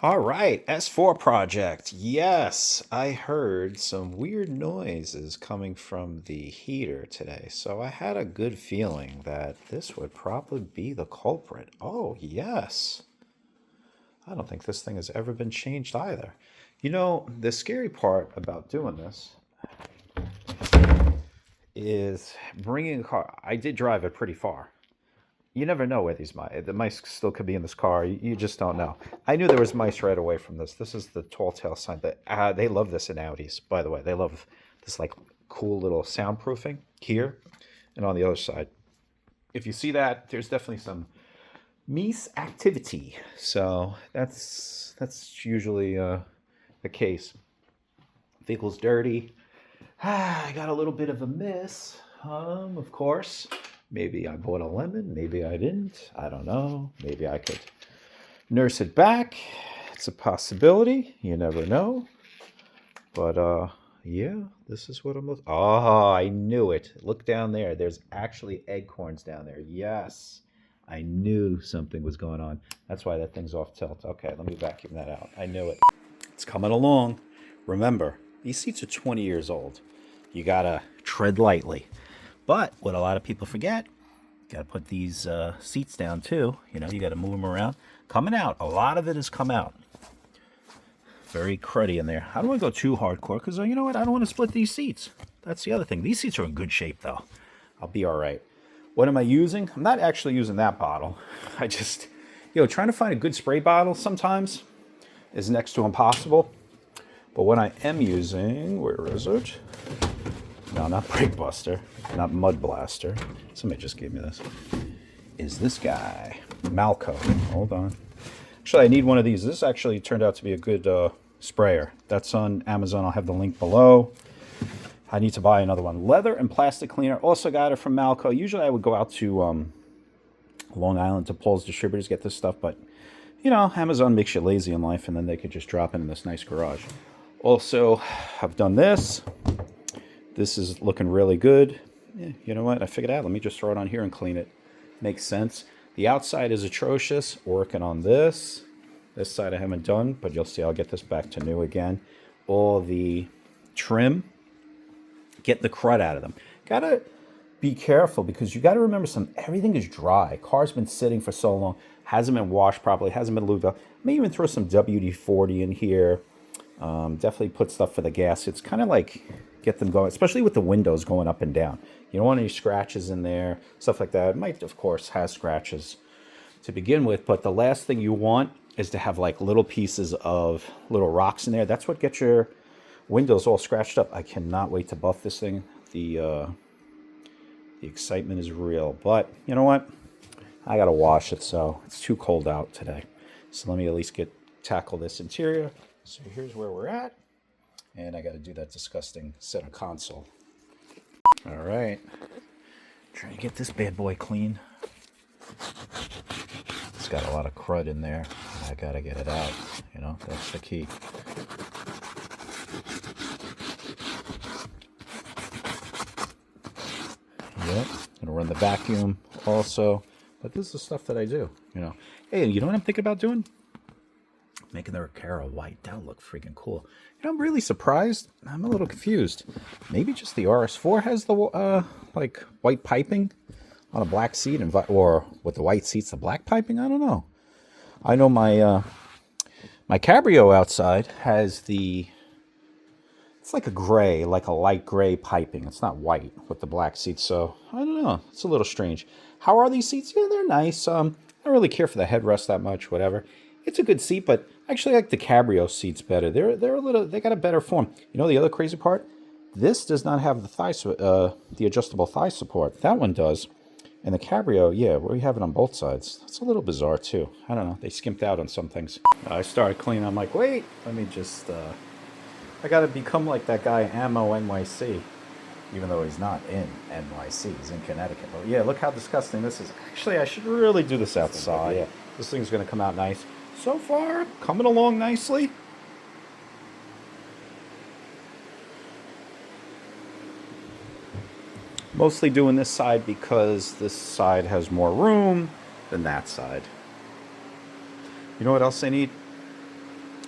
All right, S4 project. Yes, I heard some weird noises coming from the heater today, so I had a good feeling that this would probably be the culprit. Oh, yes. I don't think this thing has ever been changed either. You know, the scary part about doing this is bringing a car. I did drive it pretty far. You never know where these mice. The mice still could be in this car. You just don't know. I knew there was mice right away from this. This is the tall tale sign. That they love this in Audis, by the way. They love this like cool little soundproofing here and on the other side. If you see that, there's definitely some mice activity. So that's usually the case. Vehicle's dirty. I got a little bit of a miss, of course. Maybe I bought a lemon, maybe I didn't. I don't know. Maybe I could nurse it back. It's a possibility. You never know. But yeah, this is what I'm looking. Oh, I knew it. Look down there. There's actually acorns down there. Yes. I knew something was going on. That's why that thing's off tilt. Okay, let me vacuum that out. I knew it. It's coming along. Remember, these seats are 20 years old. You gotta tread lightly. But what a lot of people forget, you got to put these seats down too. You know, you got to move them around. Coming out, a lot of it has come out. Very cruddy in there. I don't want to go too hardcore because you know what? I don't want to split these seats. That's the other thing. These seats are in good shape though. I'll be all right. What am I using? I'm not actually using that bottle. I just, trying to find a good spray bottle sometimes is next to impossible. But what I am using, where is it? No, not Brake Buster, not Mud Blaster. Somebody just gave me this. Is this guy, Malco. Hold on. Actually, I need one of these. This actually turned out to be a good sprayer. That's on Amazon. I'll have the link below. I need to buy another one. Leather and plastic cleaner. Also got it from Malco. Usually I would go out to Long Island to Paul's Distributors, get this stuff. But, Amazon makes you lazy in life, and then they could just drop it in this nice garage. Also, I've done this. This is looking really good. Yeah, you know what? I figured out. Let me just throw it on here and clean it. Makes sense. The outside is atrocious. Working on this. This side I haven't done, but you'll see I'll get this back to new again. All the trim. Get the crud out of them. Gotta be careful because you gotta remember everything is dry. Car's been sitting for so long. Hasn't been washed properly. Hasn't been lubed up. May even throw some WD-40 in here. Definitely put stuff for the gas. It's kind of like get them going, especially with the windows going up and down. You don't want any scratches in there, stuff like that. It might, of course, have scratches to begin with, but the last thing you want is to have like little pieces of little rocks in there. That's what gets your windows all scratched up. I cannot wait to buff this thing. The excitement is real, but you know what? I gotta wash it, so it's too cold out today. So let me at least tackle this interior. So here's where we're at. And I got to do that disgusting center console. All right. Trying to get this bad boy clean. It's got a lot of crud in there. I got to get it out. That's the key. Yep. Gonna run the vacuum also. But this is the stuff that I do, Hey, you know what I'm thinking about doing? Making the Recaro white. That would look freaking cool. I'm really surprised. I'm a little confused. Maybe just the RS4 has the like white piping on a black seat, or with the white seats, the black piping. I don't know. I know my my Cabrio outside has it's like a gray, like a light gray piping. It's not white with the black seats, so I don't know. It's a little strange. How are these seats? Yeah, they're nice. I don't really care for the headrest that much. Whatever. It's a good seat, but I actually like the Cabrio seats better. They got a better form. The other crazy part? This does not have the adjustable thigh support. That one does. And the Cabrio, yeah, we have it on both sides. That's a little bizarre too. I don't know. They skimped out on some things. I started cleaning. I'm like, wait, let me just, I got to become like that guy Ammo NYC. Even though he's not in NYC, he's in Connecticut. But yeah, look how disgusting this is. Actually, I should really do this outside. Yeah, this thing's going to come out nice. So far, coming along nicely. Mostly doing this side because this side has more room than that side. You know what else I need?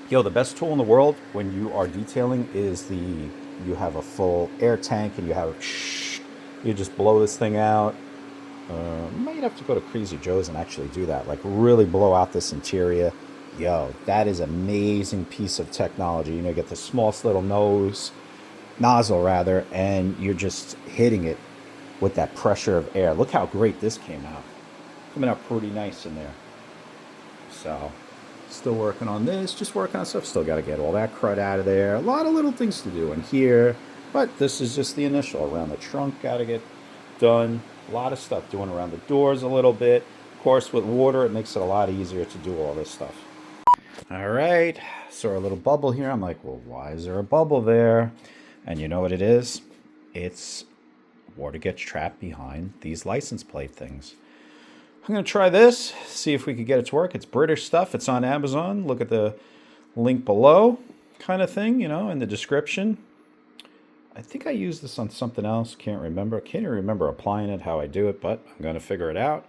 Yo, the best tool in the world when you are detailing is you have a full air tank and you just blow this thing out. Might have to go to Crazy Joe's and actually do that. Like really blow out this interior. Yo, that is an amazing piece of technology. You know, you get the smallest little nozzle rather, and you're just hitting it with that pressure of air. Look how great this came out. Coming out pretty nice in there. So, still working on this, just working on stuff. Still got to get all that crud out of there. A lot of little things to do in here, but this is just the initial. Around the trunk, got to get done. A lot of stuff doing around the doors a little bit. Of course, with water, it makes it a lot easier to do all this stuff. All right, saw a little bubble here. I'm like, well, why is there a bubble there? And you know what it is? It's water gets trapped behind these license plate things. I'm going to try this, see if we can get it to work. It's British stuff. It's on Amazon. Look at the link below kind of thing, you know, in the description. I think I used this on something else. Can't remember. Can't even remember applying it, how I do it, but I'm going to figure it out.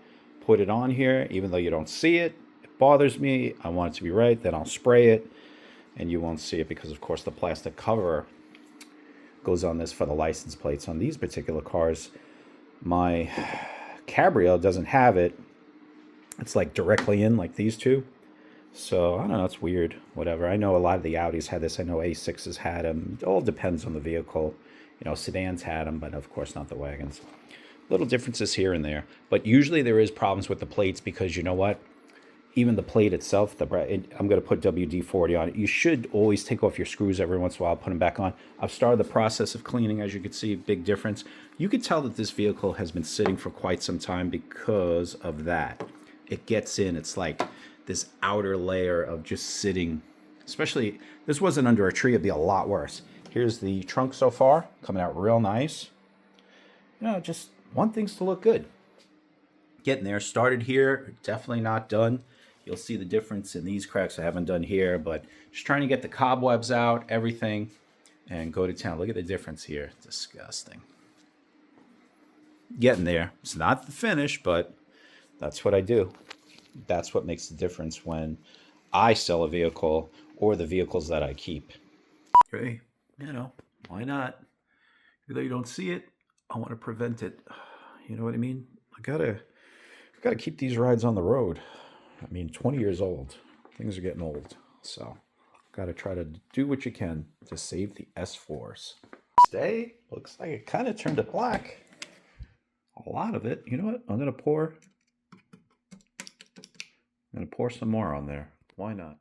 Put it on here, even though you don't see it. It bothers me. I want it to be right. Then I'll spray it, and you won't see it because, of course, the plastic cover goes on this for the license plates. On these particular cars, my Cabrio doesn't have it. It's like directly in like these two. So I don't know, it's weird. Whatever. I know a lot of the Audis had this. I know A6s had them. It all depends on the vehicle. You know, sedans had them, but of course not the wagons. Little differences here and there. But usually there is problems with the plates because you know what? Even the plate itself, I'm going to put WD-40 on it. You should always take off your screws every once in a while, put them back on. I've started the process of cleaning, as you can see, big difference. You could tell that this vehicle has been sitting for quite some time because of that. It gets in, it's like this outer layer of just sitting, especially, this wasn't under a tree, it'd be a lot worse. Here's the trunk so far, coming out real nice. You know, just want things to look good. Getting there, started here, definitely not done. You'll see the difference in these cracks I haven't done here, but just trying to get the cobwebs out, everything, and go to town. Look at the difference here. Disgusting. Getting there. It's not the finish, but that's what I do. That's what makes the difference when I sell a vehicle or the vehicles that I keep. Hey, you know, why not? Even though you don't see it, I want to prevent it. You know what I mean? I gotta keep these rides on the road. I mean, 20 years old. Things are getting old. So, gotta try to do what you can to save the S4s. Today, looks like it kind of turned it black. A lot of it. You know what? I'm gonna pour some more on there. Why not?